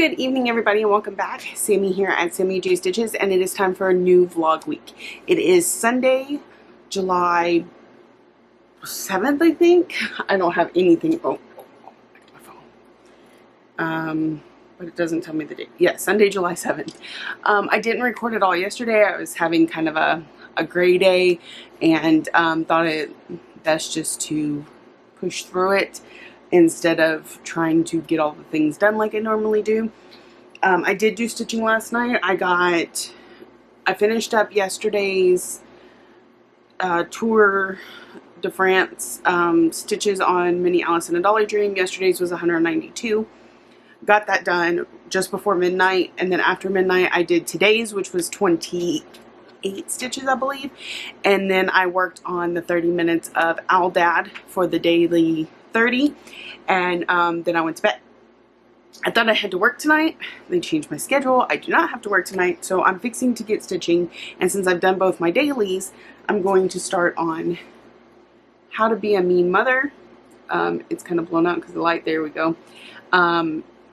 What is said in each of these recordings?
Good evening, everybody, and welcome back. Sammy here at Sammy J Stitches, and it is time for a new vlog week. It is Sunday, July 7th, I think. I don't have anything. Oh, my phone. But it doesn't tell me the date. Yeah, Sunday, July 7th. I didn't record it all yesterday. I was having kind of a gray day, and thought it best just to push through it instead of trying to get all the things done like I normally do. I did do stitching last night. I finished up yesterday's Tour de France stitches on Mini Alice in a Dollar Dream. Yesterday's was 192. Got that done just before midnight, and then after midnight I did today's, which was 28 stitches, I believe. And then I worked on the 30 minutes of Owl Dad for the daily 30, and then I went to bed. I thought I had to work tonight. They changed my schedule. I do not have to work tonight, so I'm fixing to get stitching. And since I've done both my dailies, I'm going to start on how to be a mean mother. It's kind of blown out because of the light. There we go.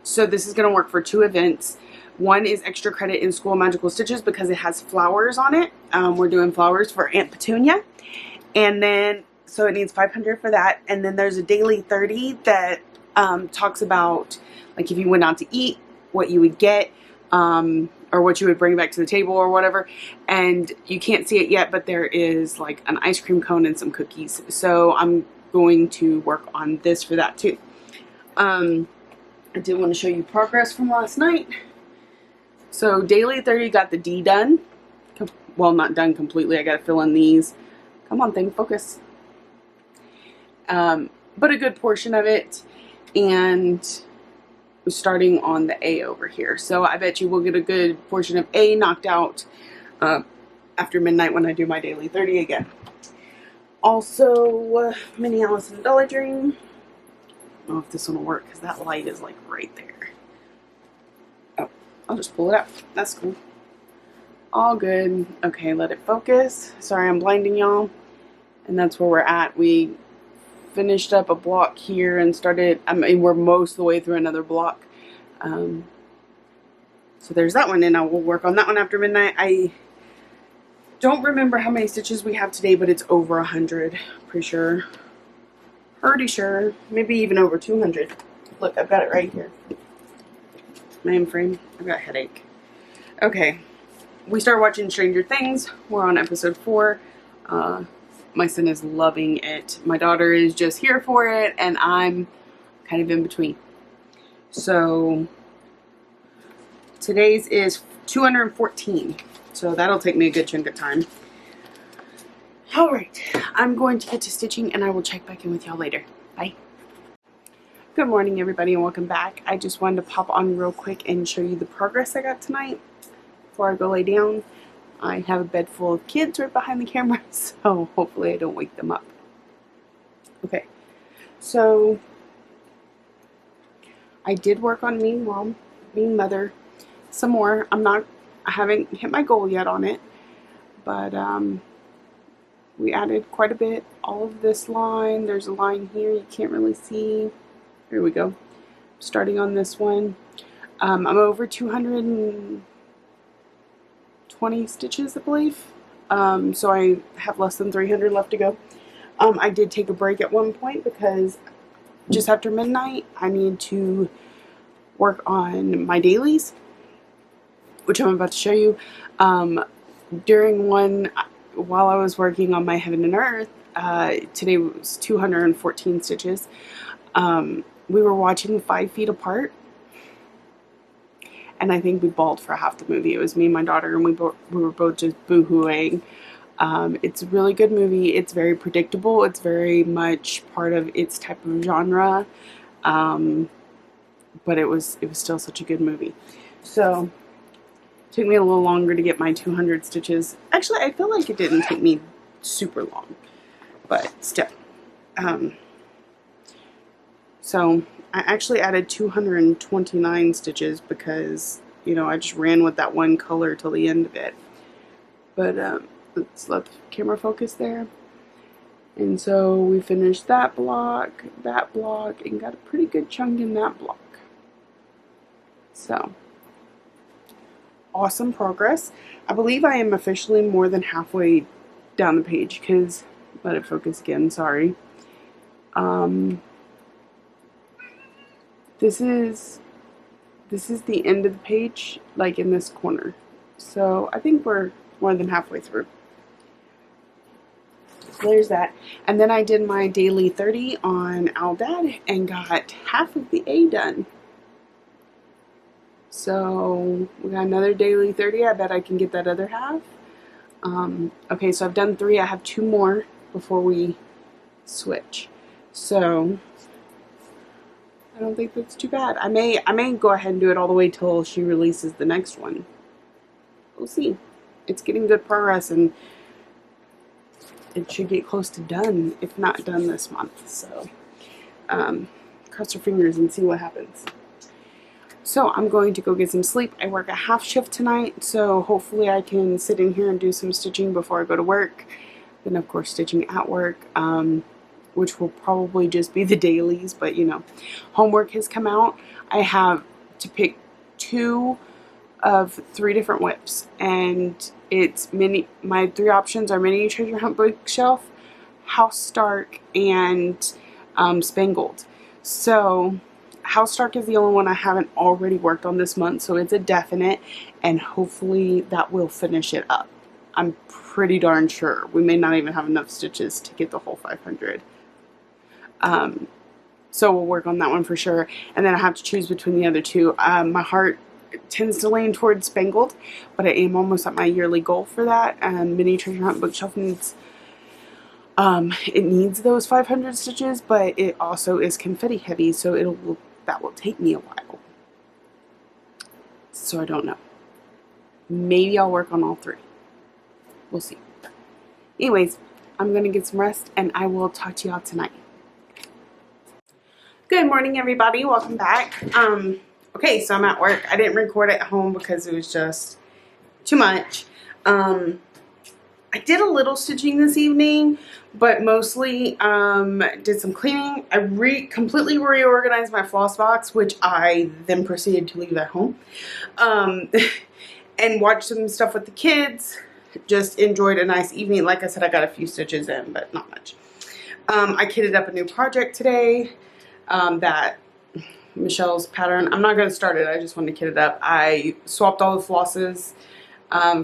So this is going to work for 2 events. One is extra credit in School Magical Stitches because it has flowers on it. We're doing flowers for Aunt Petunia. And then, so it needs 500 for that. And then there's a daily 30 that talks about, like, if you went out to eat, what you would get, or what you would bring back to the table or whatever. And you can't see it yet, but there is like an ice cream cone and some cookies. So I'm going to work on this for that too. I did want to show you progress from last night. So daily 30 got the D done. Well, not done completely. I got to fill in these. Come on, thing, focus. But a good portion of it. And starting on the A over here. So I bet you will get a good portion of A knocked out after midnight when I do my daily 30 again. Also, Mini Alice in a Dollar Dream. I don't know if this one will work because that light is like right there. Oh, I'll just pull it up. That's cool. All good. Okay, let it focus. Sorry, I'm blinding y'all. And that's where we're at. We finished up a block here and started, I mean, we're most of the way through another block. So there's that one, and I will work on that one after midnight. I don't remember how many stitches we have today, but it's over 100. Pretty sure. Maybe even over 200. Look, I've got it right here. My frame. I've got a headache. Okay. We started watching Stranger Things. We're on episode 4. My son is loving it. My daughter is just here for it, and I'm kind of in between. So today's is 214. So that'll take me a good chunk of time. Alright, I'm going to get to stitching, and I will check back in with y'all later. Bye. Good morning, everybody, and welcome back. I just wanted to pop on real quick and show you the progress I got tonight before I go lay down. I have a bed full of kids right behind the camera, so hopefully I don't wake them up. Okay, so I did work on Mean Mom, Mean Mother some more. I haven't hit my goal yet on it, but we added quite a bit. All of this line, there's a line here you can't really see. Here we go. Starting on this one. I'm over 220 stitches, I believe. So I have less than 300 left to go. I did take a break at one point because just after midnight I need to work on my dailies, which I'm about to show you. During one, while I was working on my Heaven and Earth, today was 214 stitches. We were watching 5 Feet Apart, and I think we bawled for half the movie. It was me and my daughter, and we were both just boo-hooing. It's a really good movie. It's very predictable. It's very much part of its type of genre. But it was still such a good movie. So it took me a little longer to get my 200 stitches. Actually, I feel like it didn't take me super long, but still. So I actually added 229 stitches because, you know, I just ran with that one color till the end of it. But let's let the camera focus there. And so we finished that block, and got a pretty good chunk in that block. So, awesome progress. I believe I am officially more than halfway down the page because, let it focus again, sorry. This is the end of the page, like in this corner. So I think we're more than halfway through. So there's that. And then I did my daily 30 on Aldad and got half of the A done. So we got another daily 30. I bet I can get that other half. Okay, so I've done 3. I have 2 more before we switch. So I don't think that's too bad. I may go ahead and do it all the way till she releases the next one. We'll see. It's getting good progress, and it should get close to done, if not done this month. So cross your fingers and see what happens. So I'm going to go get some sleep. I work a half shift tonight, so hopefully I can sit in here and do some stitching before I go to work. Then of course stitching at work, which will probably just be the dailies, but you know, homework has come out. I have to pick 2 of 3 different whips, and it's my 3 options are Mini Treasure Hunt Bookshelf, House Stark, and Spangled. So House Stark is the only one I haven't already worked on this month, so it's a definite, and hopefully that will finish it up. I'm pretty darn sure. We may not even have enough stitches to get the whole 500. So we'll work on that one for sure. And then I have to choose between the other 2. My heart tends to lean towards Spangled, but I am almost at my yearly goal for that. Mini Treasure Hunt Bookshelf needs it needs those 500 stitches, but it also is confetti heavy, so that will take me a while. So I don't know. Maybe I'll work on all 3. We'll see. Anyways, I'm gonna get some rest, and I will talk to y'all tonight. Good morning, everybody. Welcome back. Okay, so I'm at work. I didn't record at home because it was just too much. I did a little stitching this evening, but mostly did some cleaning. I completely reorganized my floss box, which I then proceeded to leave at home, and watched some stuff with the kids. Just enjoyed a nice evening. Like I said, I got a few stitches in, but not much. I kitted up a new project today. That Michelle's pattern. I'm not going to start it. I just wanted to kit it up. I swapped all the flosses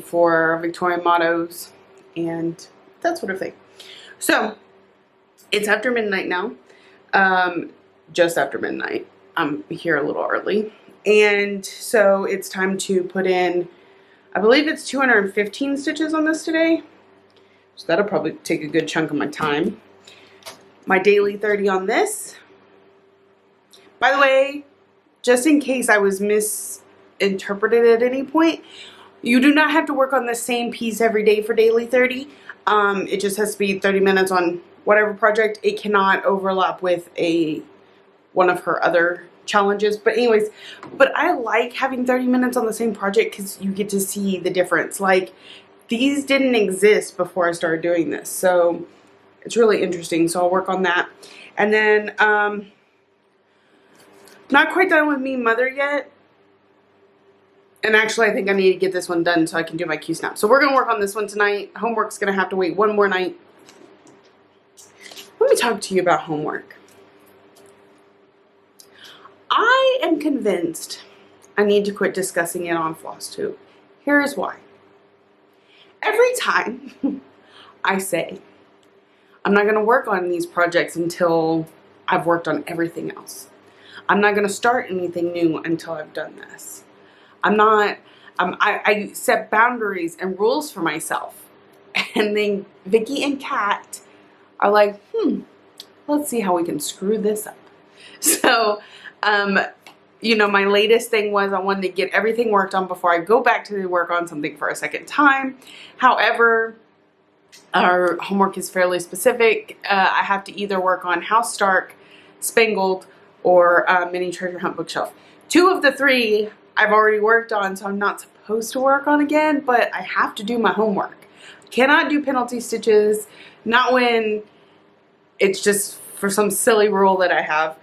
for Victorian mottos and that sort of thing. So it's after midnight now. Just after midnight. I'm here a little early. And so it's time to put in, I believe it's 215 stitches on this today. So that'll probably take a good chunk of my time. My daily 30 on this. By the way, just in case I was misinterpreted at any point, you do not have to work on the same piece every day for daily 30. It just has to be 30 minutes on whatever project. It cannot overlap with one of her other challenges. But anyways, I like having 30 minutes on the same project because you get to see the difference. Like, these didn't exist before I started doing this. So it's really interesting. So I'll work on that. And then, not quite done with Me Mother yet. And actually, I think I need to get this one done so I can do my Q-snap. So we're going to work on this one tonight. Homework's going to have to wait one more night. Let me talk to you about homework. I am convinced I need to quit discussing it on FlossTube. Here's why. Every time I say, I'm not going to work on these projects until I've worked on everything else. I'm not going to start anything new until I've done this. I set boundaries and rules for myself. And then Vicky and Kat are like, let's see how we can screw this up. So, you know, my latest thing was I wanted to get everything worked on before I go back to work on something for a second time. However, our homework is fairly specific. I have to either work on House Stark, Spangled, or Mini Treasure Hunt Bookshelf. 2 of the 3 I've already worked on, so I'm not supposed to work on again, but I have to do my homework. Cannot do penalty stitches, not when it's just for some silly rule that I have.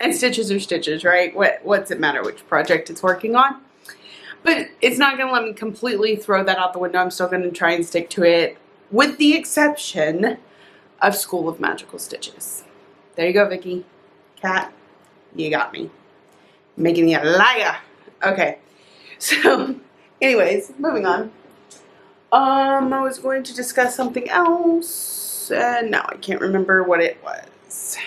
And stitches are stitches, right? What's it matter which project it's working on? But it's not going to let me completely throw that out the window. I'm still going to try and stick to it, with the exception of School of Magical Stitches. There you go, Vicky. Cat, you got me. Making me a liar. Okay. So, anyways, moving on. I was going to discuss something else, and now I can't remember what it was.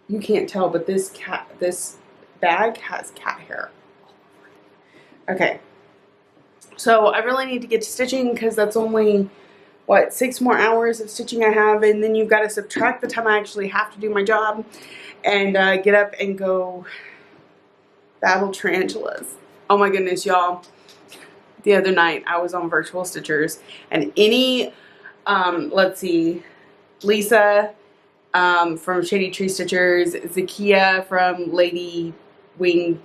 You can't tell, but this bag has cat hair. Okay. So I really need to get to stitching because that's only, what, 6 more hours of stitching I have, and then you've got to subtract the time I actually have to do my job and get up and go battle tarantulas. Oh my goodness, y'all. The other night I was on Virtual Stitchers, and let's see, Lisa from Shady Tree Stitchers, Zakia from Lady Wing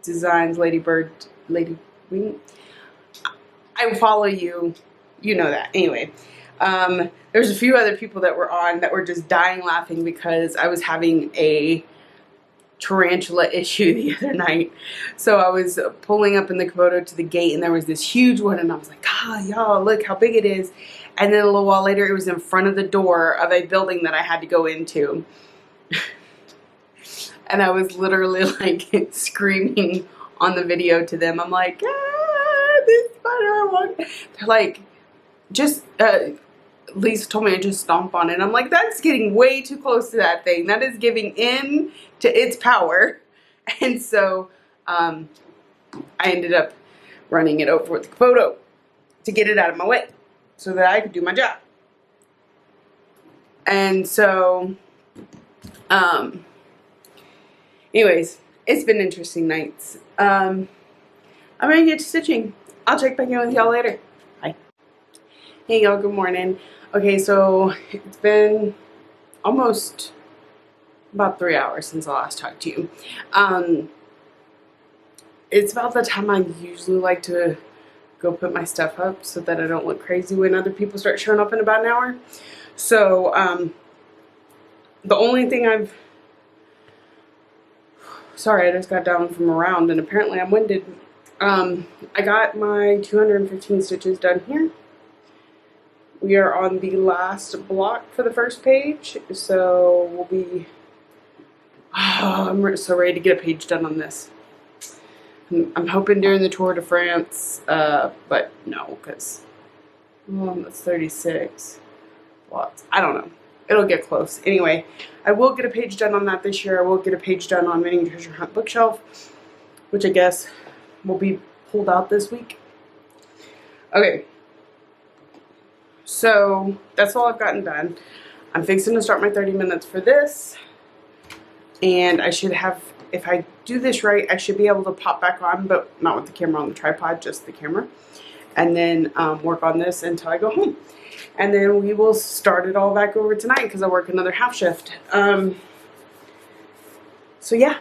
Designs, Lady Wing. I follow you. You know that. Anyway, there's a few other people that were on that were just dying laughing because I was having a tarantula issue the other night. So I was pulling up in the Kubota to the gate, and there was this huge one, and I was like, ah, y'all, look how big it is. And then a little while later, it was in front of the door of a building that I had to go into. And I was literally like screaming on the video to them. I'm like, ah, this spider. They're like, just, Lisa told me to just stomp on it. I'm like, that's getting way too close to that thing. That is giving in to its power. And so I ended up running it over with the Kubota to get it out of my way so that I could do my job. And so, anyways, it's been interesting nights. I'm going to get to stitching. I'll check back in with y'all later. Bye. Hey y'all, good morning. Okay, so it's been almost about 3 hours since I last talked to you. It's about the time I usually like to go put my stuff up so that I don't look crazy when other people start showing up in about an hour. So, the only thing sorry, I just got down from a round and apparently I'm winded. I got my 215 stitches done here. We are on the last block for the first page, so we'll be, I'm so ready to get a page done on this. I'm hoping during the Tour de France, but no, because, well, that's 36 blocks. I don't know. It'll get close. Anyway, I will get a page done on that this year. I will get a page done on Mini Treasure Hunt Bookshelf, which I guess will be pulled out this week. Okay. So, that's all I've gotten done. I'm fixing to start my 30 minutes for this. And I should have, if I do this right, I should be able to pop back on, but not with the camera on the tripod, just the camera. And then work on this until I go home. And then we will start it all back over tonight because I work another half shift. So yeah,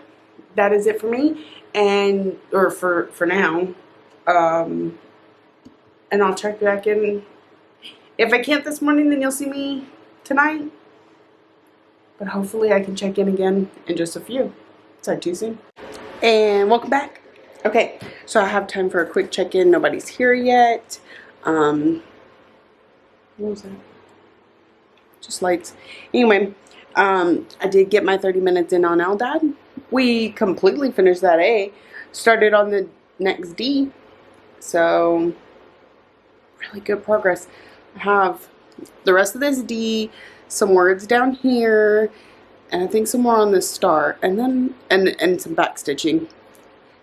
that is it for me. And, or for now. And I'll check back in. If I can't this morning, then you'll see me tonight. But hopefully I can check in again in just a few. Sorry, too soon. And welcome back. Okay, so I have time for a quick check-in. Nobody's here yet. What was that? Just lights. Anyway, I did get my 30 minutes in on Eldad. We completely finished that A. Started on the next D. So, really good progress. I have the rest of this D, some words down here, and I think some more on this star, and then and some back stitching.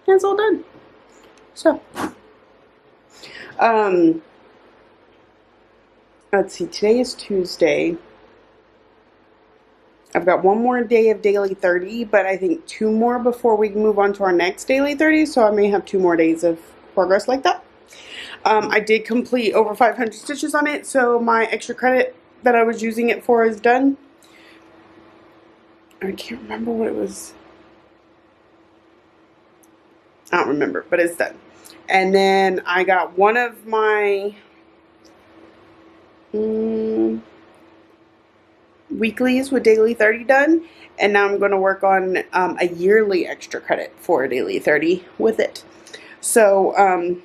And it's all done. So, let's see, today is Tuesday. I've got one more day of daily 30, but I think 2 more before we move on to our next daily 30, so I may have 2 more days of progress like that. I did complete over 500 stitches on it, so my extra credit that I was using it for is done. I can't remember what it was. I don't remember, but it's done. And then I got one of my weeklies with daily 30 done, and now I'm going to work on a yearly extra credit for a daily 30 with it. So, and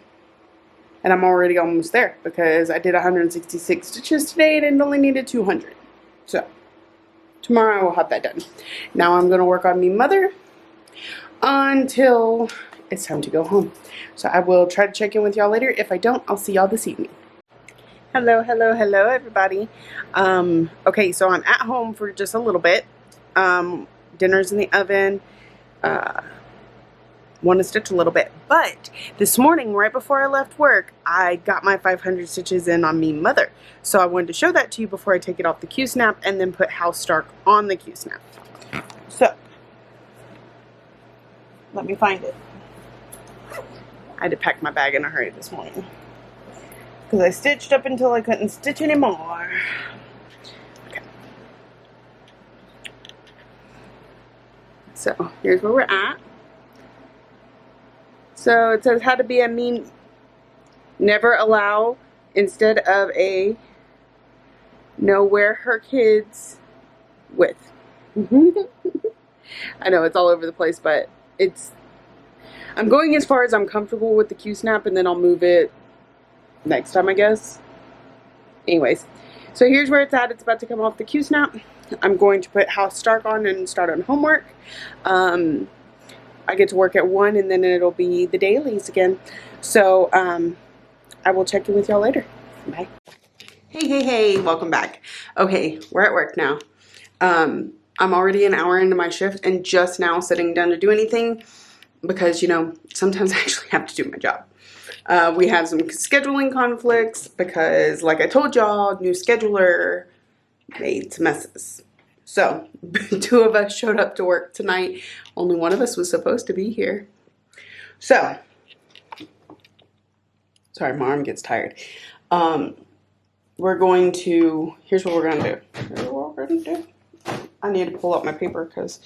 I'm already almost there because I did 166 stitches today and it only needed 200. So, tomorrow I will have that done. Now I'm going to work on me mother until it's time to go home. So I will try to check in with y'all later. If I don't, I'll see y'all this evening. Hello, hello, hello, everybody. Okay, so I'm at home for just a little bit. Dinner's in the oven. Want to stitch a little bit, but this morning right before I left work I got my 500 stitches in on me mother, so I wanted to show that to you before I take it off the Q-snap and then put House Stark on the Q-snap. So let me find it. I had to pack my bag in a hurry this morning because I stitched up until I couldn't stitch anymore. Okay, so here's where we're at. So it says how to be a mean, never allow instead of a know where her kids with. I know it's all over the place, but I'm going as far as I'm comfortable with the Q-snap, and then I'll move it next time, I guess. Anyways, so here's where it's at. It's about to come off the Q-snap. I'm going to put House Stark on and start on homework. I get to work at 1 and then it'll be the dailies again. So I will check in with y'all later. Bye. Hey, welcome back. Okay, we're at work now. I'm already an hour into my shift and just now sitting down to do anything because, you know, sometimes I actually have to do my job. We have some scheduling conflicts because, like I told y'all, new scheduler made some messes. So, 2 of us showed up to work tonight. Only one of us was supposed to be here. So, sorry, my arm gets tired. We're going to, here's what we're going to do. I need to pull out my paper because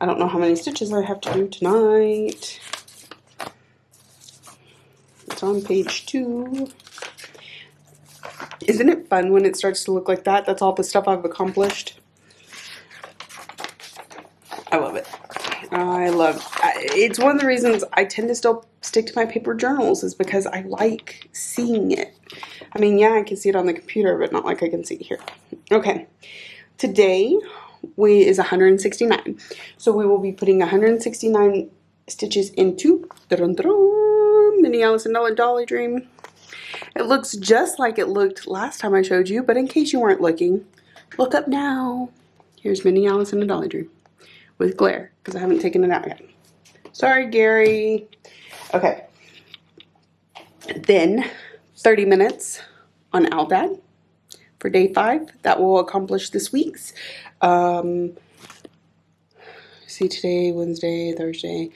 I don't know how many stitches I have to do tonight. It's on page 2. Isn't it fun when it starts to look like that? That's all the stuff I've accomplished. I love it. It's one of the reasons I tend to still stick to my paper journals is because I like seeing it. I mean, yeah, I can see it on the computer, but not like I can see it here. Okay. Today is 169. So we will be putting 169 stitches into Mini Alice and Dolly Dream. It looks just like it looked last time I showed you, but in case you weren't looking, look up now. Here's Mini Alice and a Dolly Dream with glare because I haven't taken it out yet. Sorry, Gary. Okay. Then 30 minutes on Aldad for day 5. That will accomplish this week's. See, today, Wednesday, Thursday.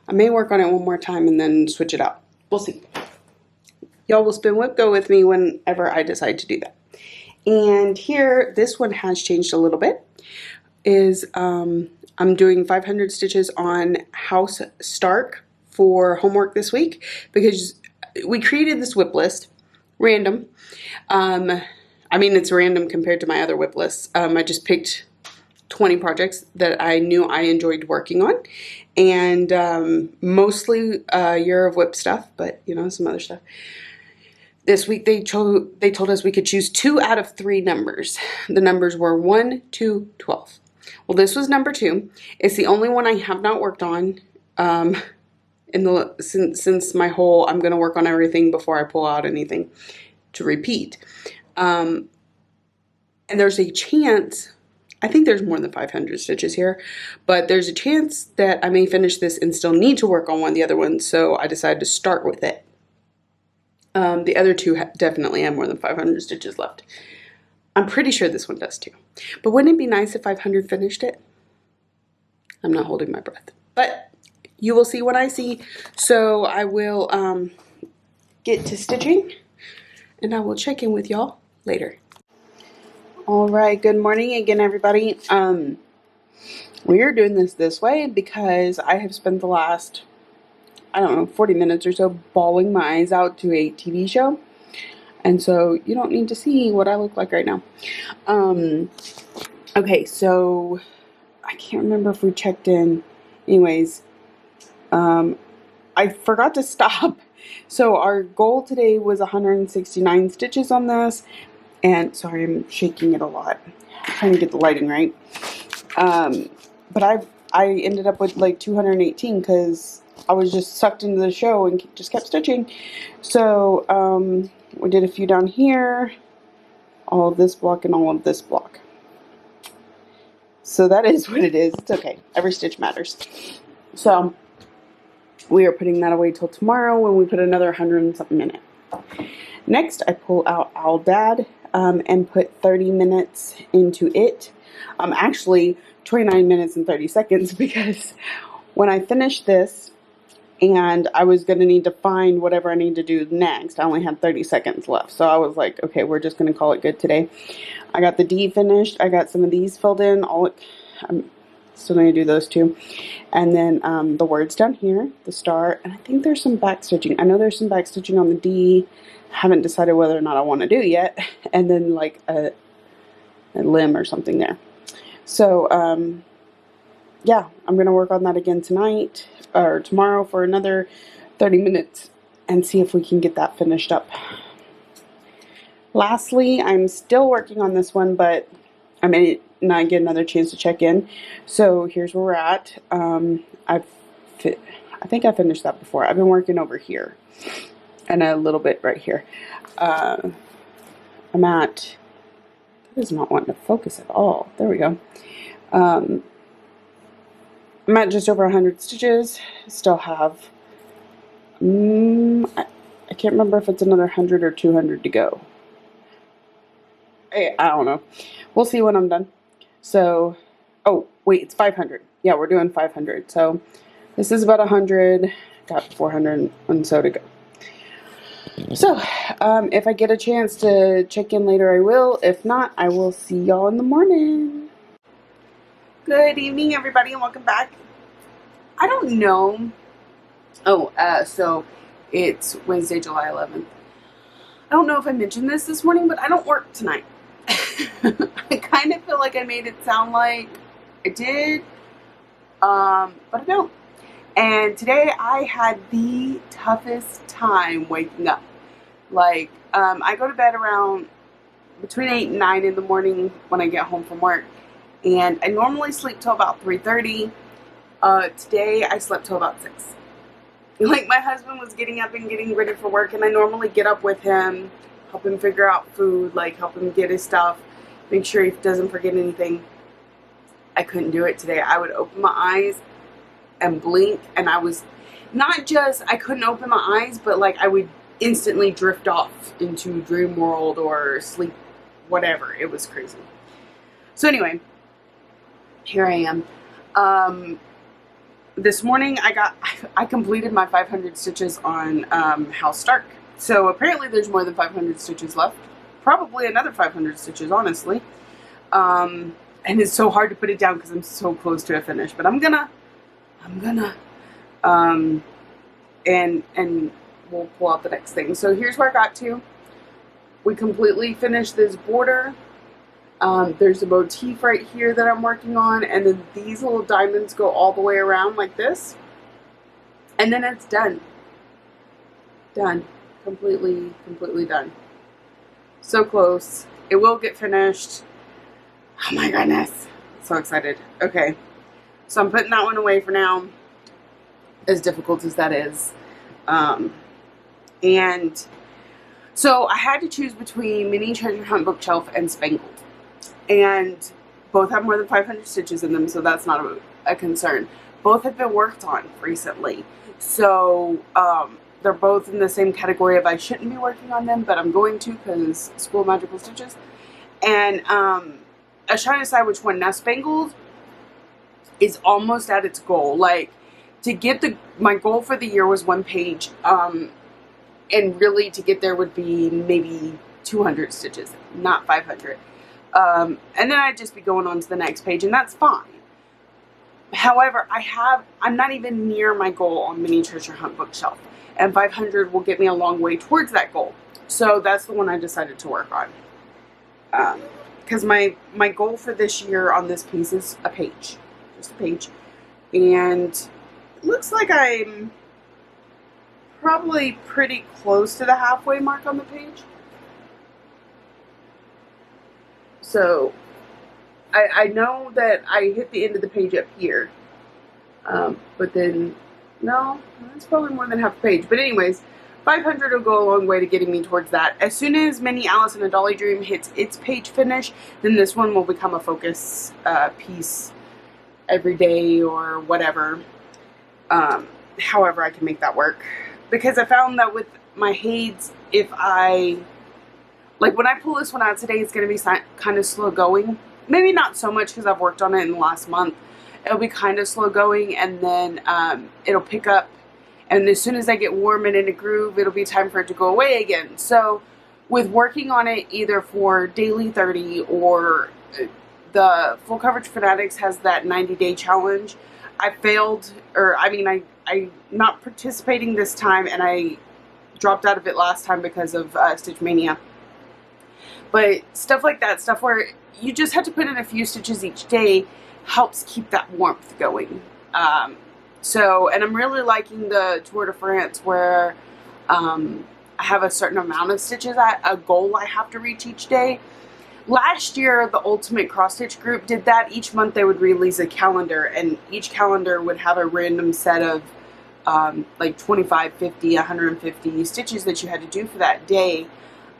I may work on it one more time and then switch it out. We'll see. Y'all will spin whip go with me whenever I decide to do that. And here, this one has changed a little bit. I'm doing 500 stitches on House Stark for homework this week because we created this whip list, random. I mean, it's random compared to my other whip lists. I just picked 20 projects that I knew I enjoyed working on, and mostly Year of Whip stuff, but you know, some other stuff. This week they told us we could choose 2 out of 3 numbers. The numbers were 1, 2, 12. Well, this was number 2. It's the only one I have not worked on since my whole I'm going to work on everything before I pull out anything to repeat. And there's a chance, I think there's more than 500 stitches here, but there's a chance that I may finish this and still need to work on one of the other ones, so I decided to start with it. The other 2 definitely have more than 500 stitches left. I'm pretty sure this one does too. But wouldn't it be nice if 500 finished it? I'm not holding my breath. But you will see what I see. So I will get to stitching and I will check in with y'all later. Alright, good morning again, everybody. We are doing this way because I have spent the last, I don't know, 40 minutes or so bawling my eyes out to a TV show. And so you don't need to see what I look like right now. Okay, so I can't remember if we checked in. Anyways, I forgot to stop. So our goal today was 169 stitches on this. And sorry, I'm shaking it a lot. I'm trying to get the lighting right. But I ended up with like 218 because I was just sucked into the show and just kept stitching. So we did a few down here, all of this block and all of this block. So that is what it is. It's okay. Every stitch matters. So we are putting that away till tomorrow when we put another 100 and something in it. Next, I pull out Owl Dad and put 30 minutes into it. Actually, 29 minutes and 30 seconds because when I finished this and I was going to need to find whatever I need to do next, I only had 30 seconds left. So I was like, okay, we're just going to call it good today. I got the D finished. I got some of these filled in. I'm still going to do those two. And then the words down here, the star, and I think there's some back stitching. I know there's some back stitching on the D. Haven't decided whether or not I want to do yet. And then like a limb or something there. So yeah, I'm going to work on that again tonight or tomorrow for another 30 minutes and see if we can get that finished up. Lastly, I'm still working on this one, but I may not get another chance to check in. So here's where we're at. I think I finished that before. I've been working over here and a little bit right here. I'm at, that is not wanting to focus at all. There we go. I'm at just over 100 stitches. Still have, I can't remember if it's another 100 or 200 to go. I don't know. We'll see when I'm done. So, oh, wait, it's 500. Yeah, we're doing 500. So, this is about 100. Got 400 and so to go. So, if I get a chance to check in later, I will. If not, I will see y'all in the morning. Good evening, everybody, and welcome back. I don't know. Oh, so it's Wednesday, July 11th. I don't know if I mentioned this morning, but I don't work tonight. I kind of feel like I made it sound like I did, but I don't. And today I had the toughest time waking up. Like, I go to bed around between 8 and 9 in the morning when I get home from work. And I normally sleep till about 3:30. Today I slept till about 6. Like, my husband was getting up and getting ready for work, and I normally get up with him, help him figure out food, like help him get his stuff, make sure he doesn't forget anything. I couldn't do it today. I would open my eyes and blink, and I was not just, I couldn't open my eyes, but like I would instantly drift off into dream world or sleep, whatever. It was crazy. So here I am. This morning I completed my 500 stitches on House Stark. So apparently there's more than 500 stitches left. Probably another 500 stitches, honestly. And it's so hard to put it down because I'm so close to a finish. But I'm gonna. And we'll pull out the next thing. So here's where I got to. We completely finished this border. There's a motif right here that I'm working on, and then these little diamonds go all the way around like this, and then it's done. Completely done. So close. It will get finished. Oh my goodness, so excited. Okay, so I'm putting that one away for now, as difficult as that is. And so I had to choose between Mini Treasure Hunt Bookshelf and Spangled. And both have more than 500 stitches in them, so that's not a concern. Both have been worked on recently. So they're both in the same category of I shouldn't be working on them, but I'm going to because School of Magical Stitches. And I was trying to decide which one. Now, Spangled is almost at its goal. Like, to get my goal for the year was 1 page. And really, to get there would be maybe 200 stitches, not 500. And then I'd just be going on to the next page, and that's fine. However, I'm not even near my goal on Mini Treasure Hunt Bookshelf, and 500 will get me a long way towards that goal. So that's the one I decided to work on. because my goal for this year on this piece is a page, just a page, and it looks like I'm probably pretty close to the halfway mark on the page. So I know that I hit the end of the page up here, but then no, that's probably more than half a page. But anyways, 500 will go a long way to getting me towards that. As soon as Mini Alice in a Dolly Dream hits its page finish, then this one will become a focus piece every day or whatever. However I can make that work. Because I found that with my Hades, if I, like when I pull this one out today, it's going to be kind of slow going. Maybe not so much because I've worked on it in the last month. It'll be kind of slow going, and then it'll pick up. And as soon as I get warm and in a groove, it'll be time for it to go away again. So with working on it either for Daily 30 or the Full Coverage Fanatics has that 90-day challenge, I failed, or I mean, I'm not participating this time, and I dropped out of it last time because of Stitch Mania. But stuff like that, stuff where you just have to put in a few stitches each day, helps keep that warmth going. So, and I'm really liking the Tour de France where I have a certain amount of stitches, a goal I have to reach each day. Last year, the Ultimate Cross Stitch group did that. Each month they would release a calendar, and each calendar would have a random set of like 25, 50, 150 stitches that you had to do for that day.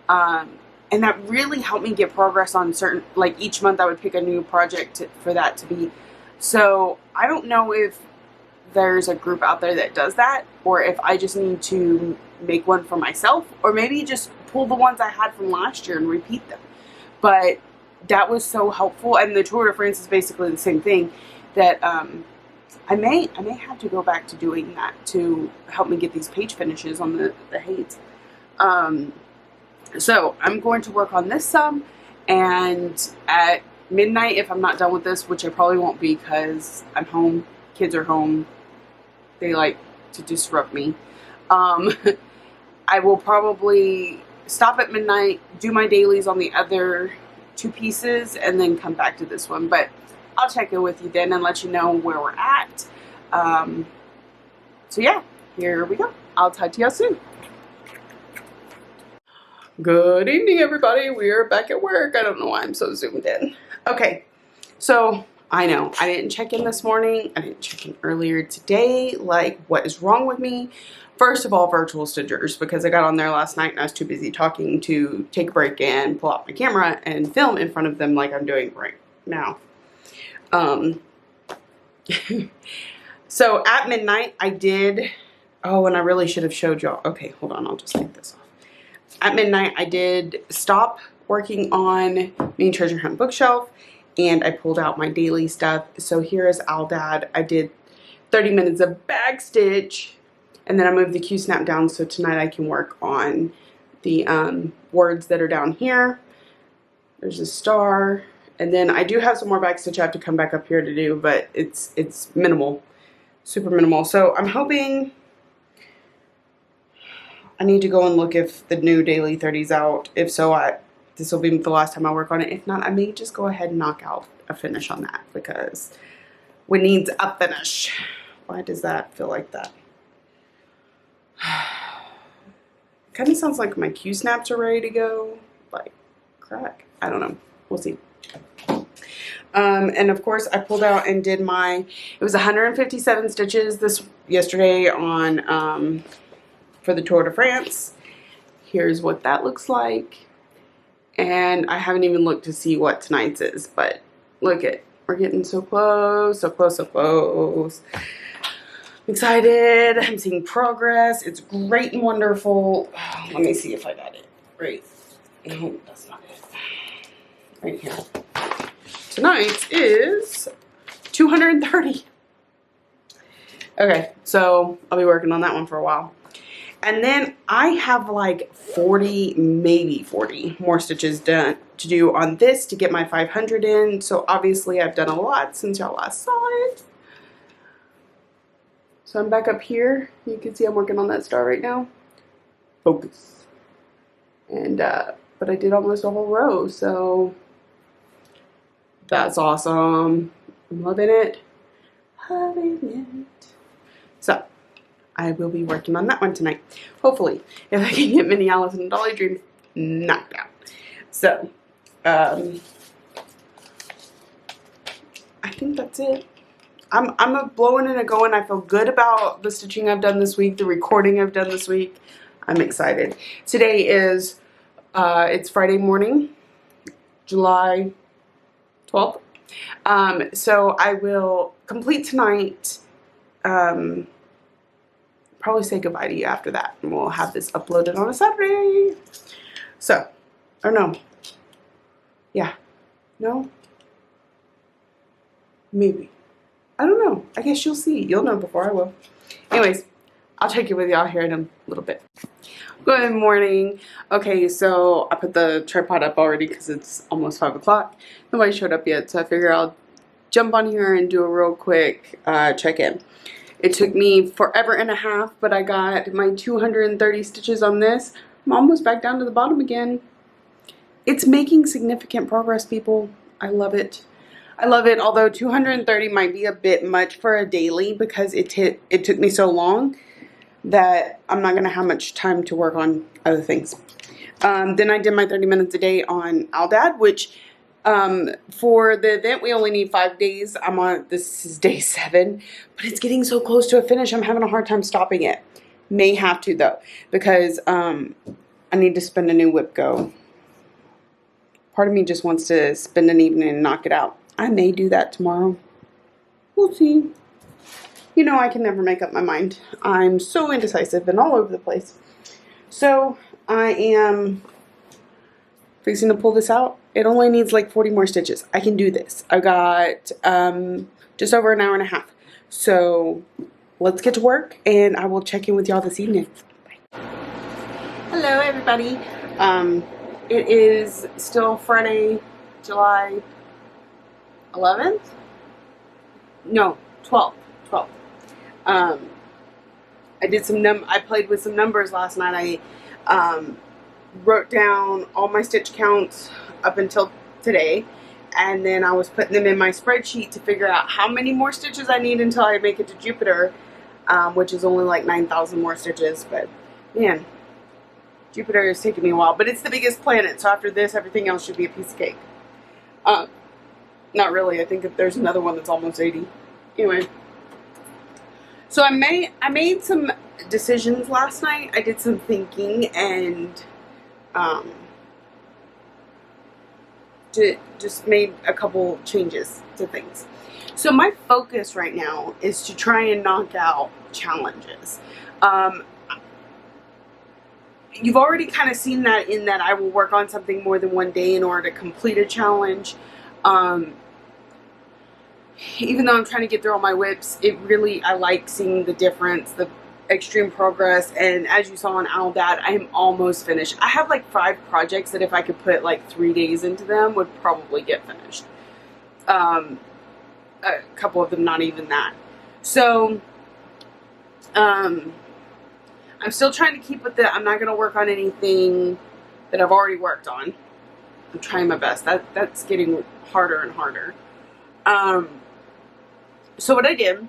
And that really helped me get progress on certain, like each month I would pick a new project for that to be. So I don't know if there's a group out there that does that, or if I just need to make one for myself, or maybe just pull the ones I had from last year and repeat them. But that was so helpful, and the Tour de France is basically the same thing, that I may have to go back to doing that to help me get these page finishes on the Hades. So I'm going to work on this some, and at midnight, if I'm not done with this, which I probably won't be because I'm home, kids are home, they like to disrupt me, I will probably stop at midnight, do my dailies on the other two pieces, and then come back to this one. But I'll check in with you then and let you know where we're at. So yeah, here we go. I'll talk to y'all soon. Good evening, everybody. We are back at work. I don't know why I'm so zoomed in. Okay, so I know I didn't check in this morning. I didn't check in earlier today. Like, what is wrong with me? First of all, virtual stitchers, because I got on there last night and I was too busy talking to take a break and pull out my camera and film in front of them like I'm doing right now. So at midnight I did, oh, and I really should have showed y'all. Okay, hold on, I'll just take this off. At midnight I did stop working on Mini Treasure Hunt bookshelf, and I pulled out my daily stuff. So here is Aldad. I did 30 minutes of back stitch, and then I moved the Q-snap down so tonight I can work on the words that are down here. There's a star, and then I do have some more back stitch I have to come back up here to do, but it's minimal, super minimal. So I'm hoping, I need to go and look if the new Daily 30's out. If so, this will be the last time I work on it. If not, I may just go ahead and knock out a finish on that, because we need a finish. Why does that feel like that? Kind of sounds like my Q-snaps are ready to go. Like, crack. I don't know. We'll see. And of course, I pulled out and did it was 157 stitches yesterday on, for the Tour de France. Here's what that looks like. And I haven't even looked to see what tonight's is, but look we're getting so close, so close, so close. I'm excited. I'm seeing progress. It's great and wonderful. Let me see if I got it right. No, that's not it. Right here. Tonight is 230. Okay, so I'll be working on that one for a while. And then I have like 40, maybe 40 more stitches to do on this to get my 500 in. So obviously I've done a lot since y'all last saw it. So I'm back up here. You can see I'm working on that star right now. Focus. And, but I did almost a whole row, so That's awesome. I'm loving it. Loving it. So, I will be working on that one tonight. Hopefully, if I can get mini Alice and Dolly Dreams knocked out. So, I think that's it. I'm a blowing and a going. I feel good about the stitching I've done this week, the recording I've done this week. I'm excited. Today is, it's Friday morning, July 12th. So I will complete tonight, probably say goodbye to you after that, and we'll have this uploaded on a Saturday. So, or no. Yeah. No? Maybe. I don't know. I guess you'll see. You'll know before I will. Anyways, I'll check in with y'all here in a little bit. Good morning. Okay, so I put the tripod up already because it's almost 5 o'clock. Nobody showed up yet, so I figure I'll jump on here and do a real quick check-in. It took me forever and a half, but I got my 230 stitches on this. I'm almost back down to the bottom again. It's making significant progress, people. I love it. I love it, although 230 might be a bit much for a daily because it took me so long that I'm not going to have much time to work on other things. Then I did my 30 minutes a day on Aldad, which for the event we only need 5 days. This is day 7, but it's getting so close to a finish. I'm having a hard time stopping it. May have to though, because I need to spend a new whip go. Part of me just wants to spend an evening and knock it out. I may do that tomorrow. We'll see. You know, I can never make up my mind. I'm so indecisive and all over the place. So, I am fixing to pull this out. It only needs like 40 more stitches. I can do this. I've got just over an hour and a half. So, let's get to work and I will check in with y'all this evening. Bye. Hello, everybody. It is still Friday, July 11th? No, 12th. I did I played with some numbers last night. I wrote down all my stitch counts up until today, and then I was putting them in my spreadsheet to figure out how many more stitches I need until I make it to Jupiter, which is only like 9,000 more stitches, but man, Jupiter is taking me a while, but it's the biggest planet, so after this, everything else should be a piece of cake. Not really. I think if there's another one that's almost 80. Anyway. So I made some decisions last night. I did some thinking and just made a couple changes to things. So my focus right now is to try and knock out challenges. You've already kind of seen that in that I will work on something more than one day in order to complete a challenge. Even though I'm trying to get through all my whips, I like seeing the difference, the extreme progress, and as you saw on Aldad, I'm almost finished. I have like 5 projects that if I could put like 3 days into them would probably get finished. A couple of them not even that. So, I'm still trying to keep with it. I'm not going to work on anything that I've already worked on. I'm trying my best. That's getting harder and harder. So what I did,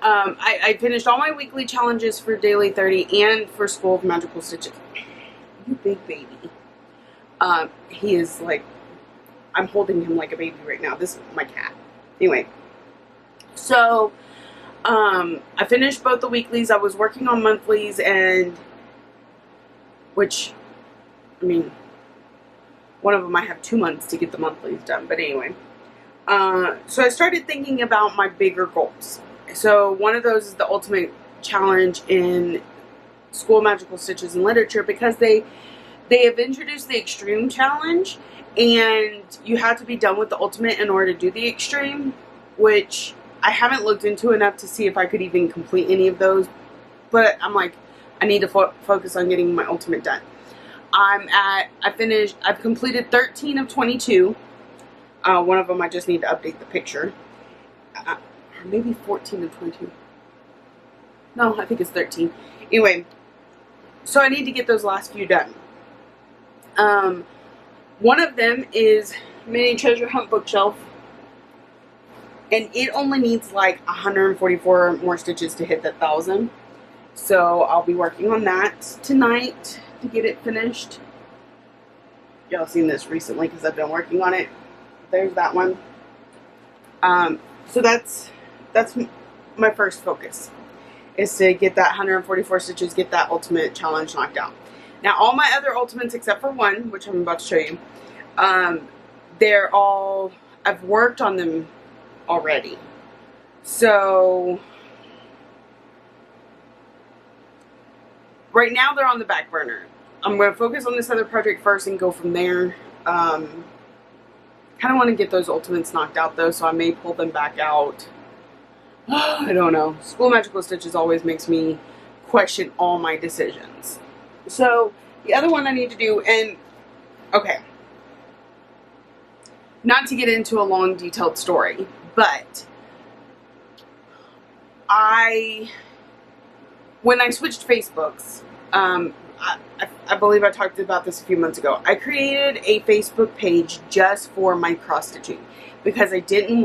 I finished all my weekly challenges for Daily 30 and for School of Magical Stitches. You big baby. He is like, I'm holding him like a baby right now. This is my cat. Anyway, so I finished both the weeklies. I was working on monthlies, which, I mean, one of them I have 2 months to get the monthlies done, but anyway. So I started thinking about my bigger goals. So one of those is the ultimate challenge in School of Magical Stitches and Literature, because they have introduced the extreme challenge, and you have to be done with the ultimate in order to do the extreme, which I haven't looked into enough to see if I could even complete any of those, but I'm like, I need to focus on getting my ultimate done. I've completed 13 of 22. One of them I just need to update the picture. Or maybe 14 of 22. No, I think it's 13. Anyway, so I need to get those last few done. One of them is mini treasure hunt bookshelf. And it only needs like 144 more stitches to hit that 1,000. So I'll be working on that tonight to get it finished. Y'all seen this recently because I've been working on it. There's that one. So that's my first focus, is to get that 144 stitches, get that ultimate challenge knocked out. Now all my other ultimates except for one, which I'm about to show you, they're all, I've worked on them already. So right now they're on the back burner. I'm going to focus on this other project first and go from there. Kind of want to get those ultimates knocked out though, so I may pull them back out. I don't know. School Magical Stitches always makes me question all my decisions. So the other one I need to do, and okay, not to get into a long detailed story, but when I switched Facebooks, I believe I talked about this a few months ago. I created a Facebook page just for my cross stitching because I didn't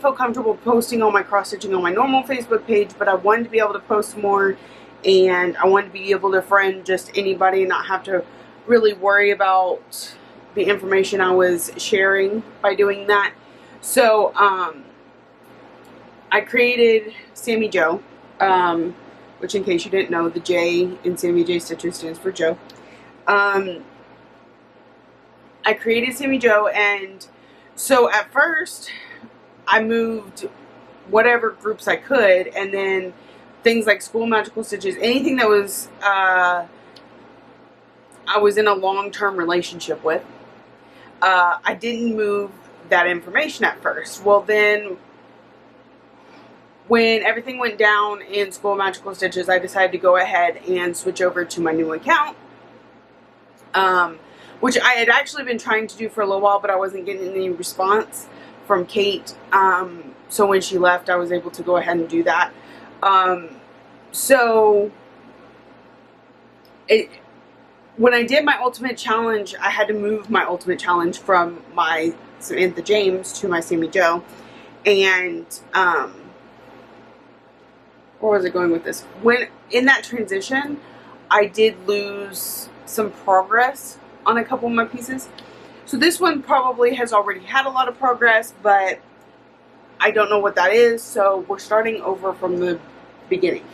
feel comfortable posting all my cross stitching on my normal Facebook page, but I wanted to be able to post more, and I wanted to be able to friend just anybody and not have to really worry about the information I was sharing by doing that. So I created Sammy Jo, which in case you didn't know, the J in Sammy J Stitches stands for Joe. I created Sammy Jo, and so at first I moved whatever groups I could, and then things like School Magical Stitches, anything that was I was in a long-term relationship with, I didn't move that information at first. Well, then when everything went down in School Magical Stitches, I decided to go ahead and switch over to my new account, which I had actually been trying to do for a little while, but I wasn't getting any response from Kate. So when she left, I was able to go ahead and do that. When I did my ultimate challenge, I had to move my ultimate challenge from my Samantha James to my Sammy Jo, and where was I going with this? When in that transition, I did lose some progress on a couple of my pieces. So this one probably has already had a lot of progress, but I don't know what that is. So we're starting over from the beginning.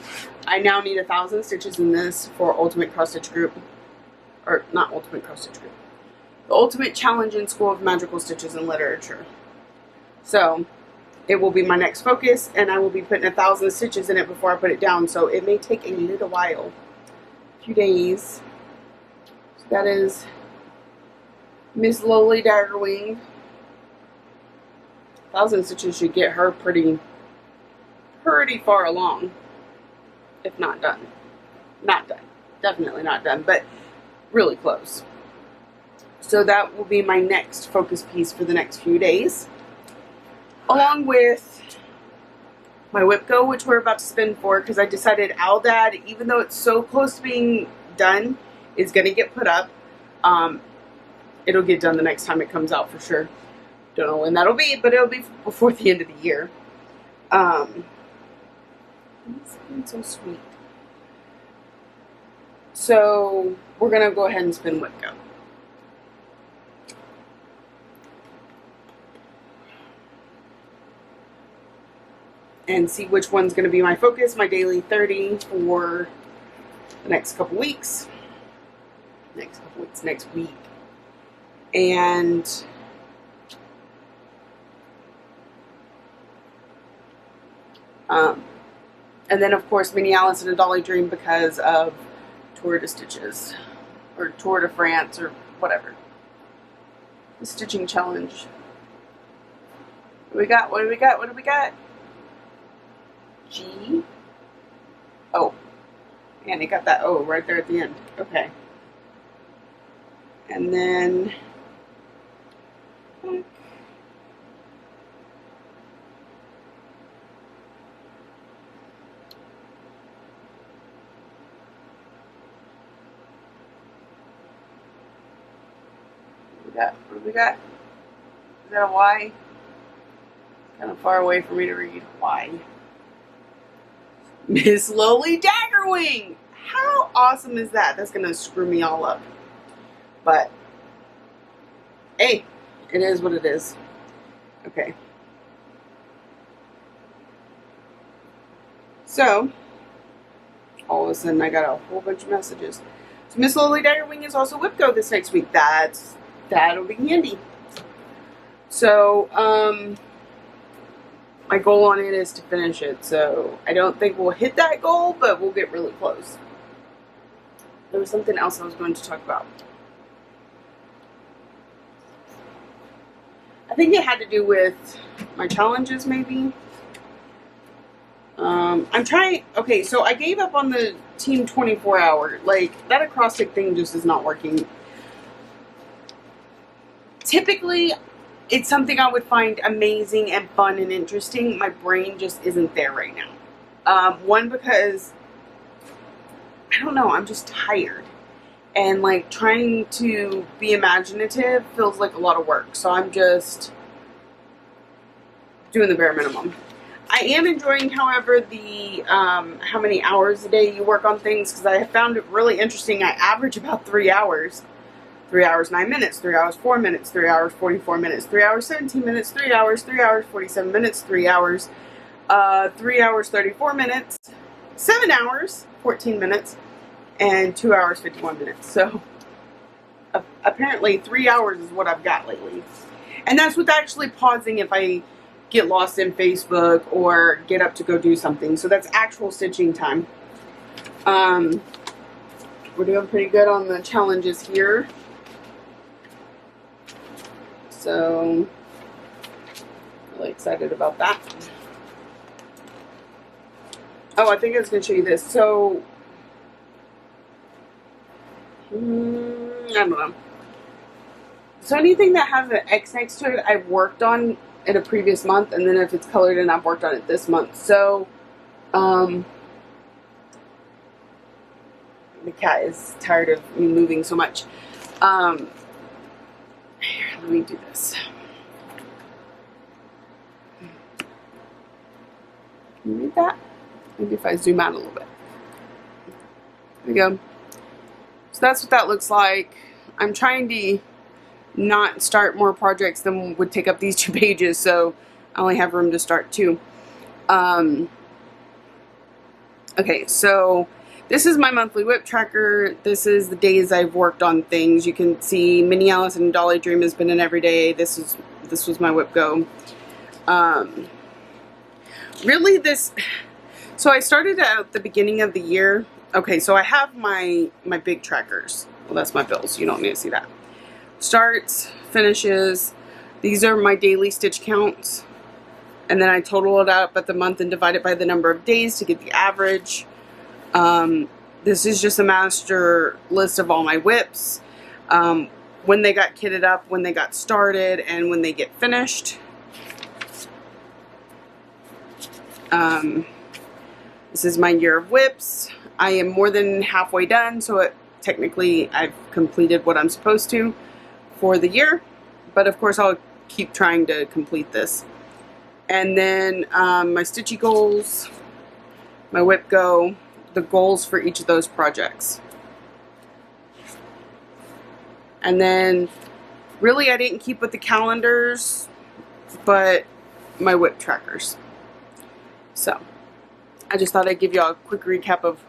I now need 1,000 stitches in this for Ultimate Cross Stitch Group, or not Ultimate Cross Stitch Group, the Ultimate Challenge in School of Magical Stitches and Literature. So it will be my next focus, and I will be putting 1,000 stitches in it before I put it down. So it may take a little while, a few days. So that is Miss Lowly Daggerwing. 1,000 stitches should get her pretty far along, if not done. Not done. Definitely not done, but really close. So that will be my next focus piece for the next few days, along with my Whip Go, which we're about to spin for, because I decided Aldad, even though it's so close to being done, is going to get put up. It'll get done the next time it comes out for sure. Don't know when that'll be, but it'll be before the end of the year. It's so sweet. So we're going to go ahead and spin Whip Go. And see which one's going to be my focus, my daily 30 for the next couple weeks. Next week. And then of course Mini Alice and a Dolly Dream because of Tour de Stitches, or Tour de France, or whatever. The stitching challenge. What do we got? What do we got? What do we got? G. Oh. And it got that O right there at the end. Okay. And then What do we got? Is that a Y? Kind of far away for me to read. Y. Miss Lowly Daggerwing! How awesome is that? That's going to screw me all up. But, hey, it is what it is. Okay. So, all of a sudden I got a whole bunch of messages. So Miss Lowly Daggerwing is also WIPCO this next week. That'll be handy. So, my goal on it is to finish it. So, I don't think we'll hit that goal, but we'll get really close. There was something else I was going to talk about. I think it had to do with my challenges, maybe. I'm trying, okay, so I gave up on the Team 24 hour. Like, that acrostic thing just is not working. Typically, it's something I would find amazing and fun and interesting. My brain just isn't there right now. One, because, I don't know, I'm just tired. And, like, trying to be imaginative feels like a lot of work. So I'm just doing the bare minimum. I am enjoying, however, the how many hours a day you work on things, because I have found it really interesting. I average about 3 hours. 3 hours 9 minutes, 3 hours 4 minutes, 3 hours 44 minutes, 3 hours 17 minutes, 3 hours 47 minutes, 3 hours 34 minutes, 7 hours 14 minutes, and 2 hours 51 minutes. So apparently 3 hours is what I've got lately. And that's with actually pausing if I get lost in Facebook or get up to go do something. So that's actual stitching time. We're doing pretty good on the challenges here. So, really excited about that. Oh, I think I was going to show you this. So, I don't know. So anything that has an X next to it, I've worked on in a previous month, and then if it's colored in, I've worked on it this month. So, the cat is tired of me moving so much. Here, let me do this. Can you read that? Maybe if I zoom out a little bit. There we go. So that's what that looks like. I'm trying to not start more projects than would take up these 2 pages, so I only have room to start 2. Okay, so this is my monthly WIP tracker. This is the days I've worked on things. You can see Mini Alice and Dolly Dream has been in every day. This was my WIP go. Really this, so I started at the beginning of the year. Okay, so I have my big trackers. Well, that's my bills. You don't need to see that. Starts, finishes. These are my daily stitch counts. And then I total it up at the month and divide it by the number of days to get the average. This is just a master list of all my WIPs. When they got kitted up, when they got started, and when they get finished. This is my year of WIPs. I am more than halfway done, so technically I've completed what I'm supposed to for the year. But of course I'll keep trying to complete this. And then my stitchy goals, my WIP go, the goals for each of those projects. And then really I didn't keep with the calendars, but my WIP trackers. So I just thought I'd give you all a quick recap of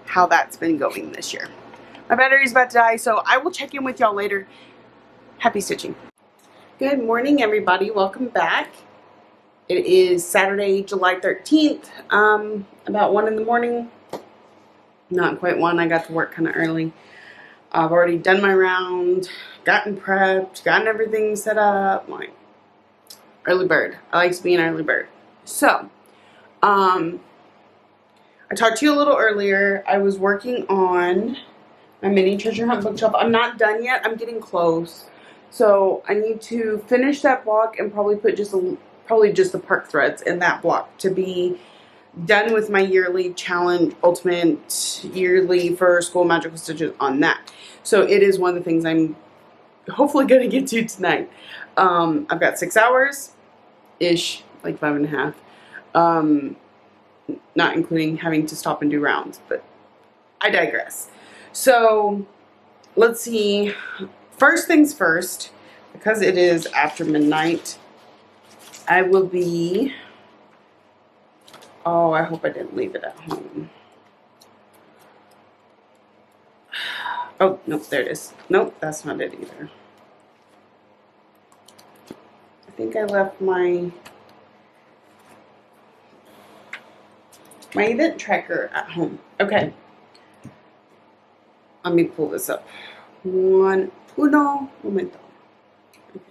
how that's been going this year. My battery's about to die, so I will check in with y'all later. Happy stitching. Good morning, everybody. Welcome back. It is Saturday, July 13th, about 1 in the morning. Not quite 1, I got to work kind of early. I've already done my round, gotten prepped, gotten everything set up. Like, early bird. I like to be an early bird. So, I talked to you a little earlier. I was working on my mini treasure hunt bookshelf. I'm not done yet. I'm getting close. So I need to finish that block and probably put probably just the park threads in that block to be done with my yearly challenge, ultimate yearly for school magical stitches on that. So it is one of the things I'm hopefully going to get to tonight. I've got 6 hours-ish, like 5.5. Not including having to stop and do rounds, but I digress. So let's see. First things first, because it is after midnight, I will be, oh, I hope I didn't leave it at home. Oh, nope, there it is. Nope, that's not it either. I think I left my event tracker at home. Okay. Let me pull this up. Uno momento. Okay.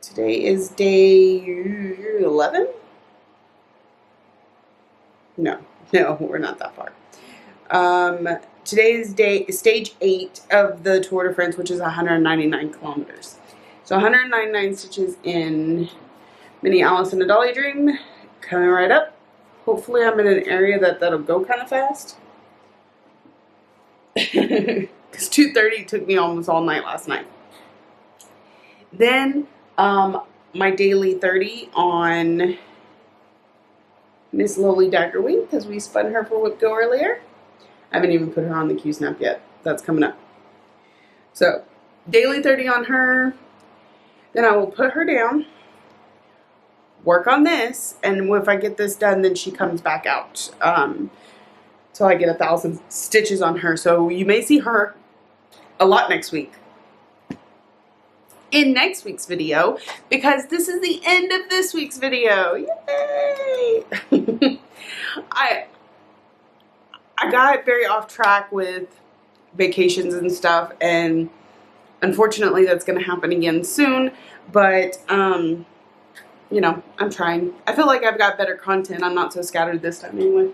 Today is day 11? No, we're not that far. Today is stage 8 of the Tour de France, which is 199 kilometers. So 199 stitches in Mini Alice in a Dolly Dream, coming right up. Hopefully I'm in an area that'll go kind of fast. Because 2:30 took me almost all night last night. Then my daily 30 on Miss Lowly Daggerwing, because we spun her for Whip Go earlier. I haven't even put her on the Q-Snap yet. That's coming up. So, daily 30 on her. Then I will put her down, work on this, and if I get this done, then she comes back out. So I get 1,000 stitches on her. So you may see her a lot next week. In next week's video, because this is the end of this week's video. Yay! I got very off track with vacations and stuff, and unfortunately that's going to happen again soon, but you know, I'm trying. I feel like I've got better content. I'm not so scattered this time anyway.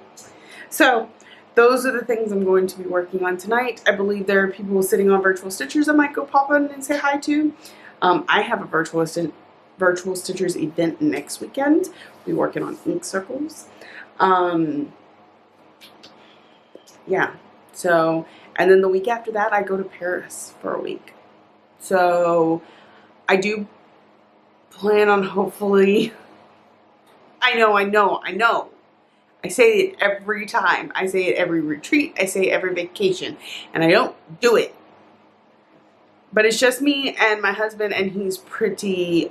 So those are the things I'm going to be working on tonight. I believe there are people sitting on virtual stitchers I might go pop in and say hi to. I have a virtual stitchers event next weekend. We'll be working on ink circles. Yeah. So, and then the week after that, I go to Paris for a week. So I do plan on hopefully, I know. I say it every time. I say it every retreat. I say it every vacation. And I don't do it. But it's just me and my husband, and he's pretty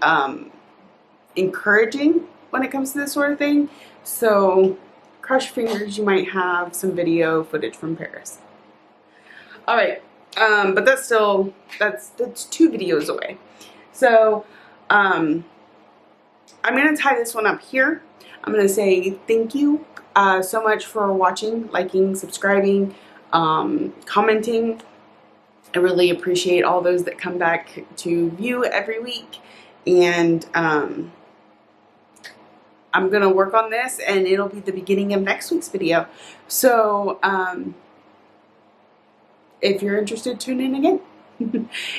encouraging when it comes to this sort of thing. So cross your fingers, you might have some video footage from Paris. All right. But that's 2 videos away. So I'm going to tie this one up here. I'm going to say thank you so much for watching, liking, subscribing, commenting. I really appreciate all those that come back to view every week. And I'm going to work on this, and it'll be the beginning of next week's video. So if you're interested, tune in again.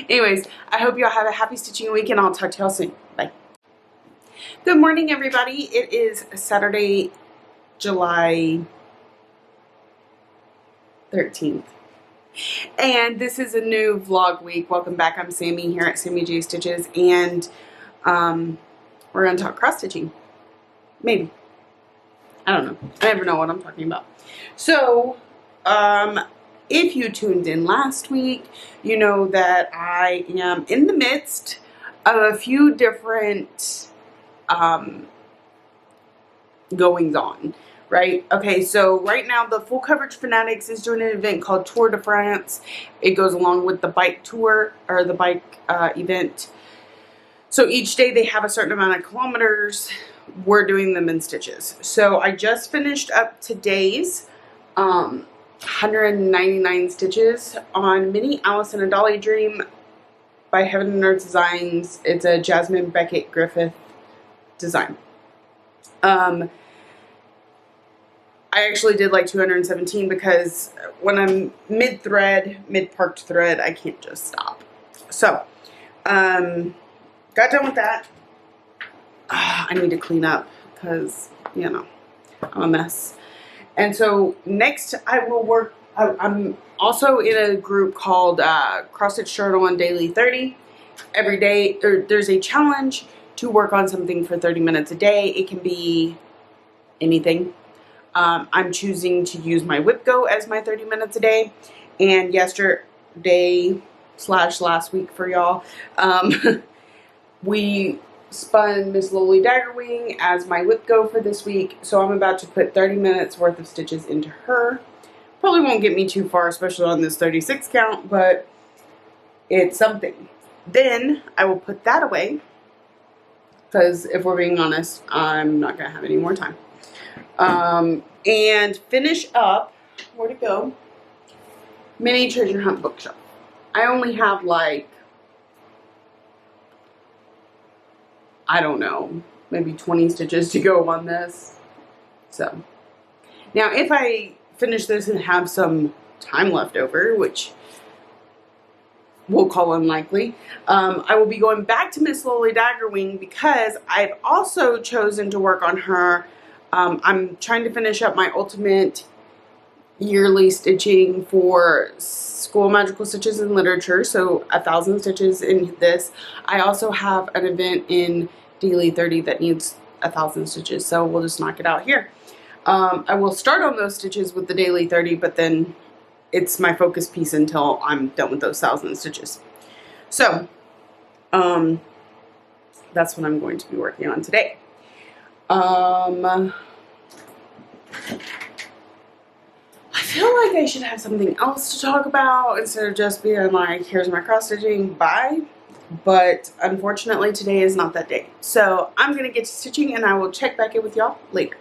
Anyways, I hope y'all have a happy stitching week, and I'll talk to y'all soon. Bye. Good morning, everybody. It is Saturday, July 13th. And this is a new vlog week. Welcome back. I'm Sammy here at Sammy J Stitches, and we're going to talk cross stitching. Maybe. I don't know. I never know what I'm talking about. So, if you tuned in last week, you know that I am in the midst of a few different goings on. Right? Okay, so right now the Full Coverage Fanatics is doing an event called Tour de France. It goes along with the bike tour, or the bike event. So each day they have a certain amount of kilometers. We're doing them in stitches. So I just finished up today's 199 stitches on Mini Alice in a Dolly Dream by Heaven and Earth Designs. It's a Jasmine Beckett Griffith design. I actually did like 217 because when I'm mid-parked thread, I can't just stop. So, got done with that. I need to clean up because, you know, I'm a mess. And so next I will work I'm also in a group called Cross Stitch Journal on Daily 30. Every day there's a challenge to work on something for 30 minutes a day. It can be anything. I'm choosing to use my Whip Go as my 30 minutes a day. And yesterday / last week for y'all, we spun Miss Lowly Daggerwing as my Whip Go for this week. So I'm about to put 30 minutes worth of stitches into her. Probably won't get me too far, especially on this 36 count, but it's something. Then I will put that away, because if we're being honest, I'm not going to have any more time. And finish up, where'd it go? Mini Treasure Hunt Bookshelf. I only have like, I don't know, maybe 20 stitches to go on this. So, now if I finish this and have some time left over, which we'll call unlikely, I will be going back to Miss Lowly Daggerwing because I've also chosen to work on her. I'm trying to finish up my ultimate yearly stitching for School Magical Stitches in Literature, so 1,000 stitches in this. I also have an event in Daily 30 that needs 1,000 stitches, so we'll just knock it out here. I will start on those stitches with the Daily 30, but then it's my focus piece until I'm done with those 1,000 stitches. So, that's what I'm going to be working on today. I feel like I should have something else to talk about instead of just being like, here's my cross stitching, bye. But unfortunately today is not that day. So I'm going to get to stitching and I will check back in with y'all later.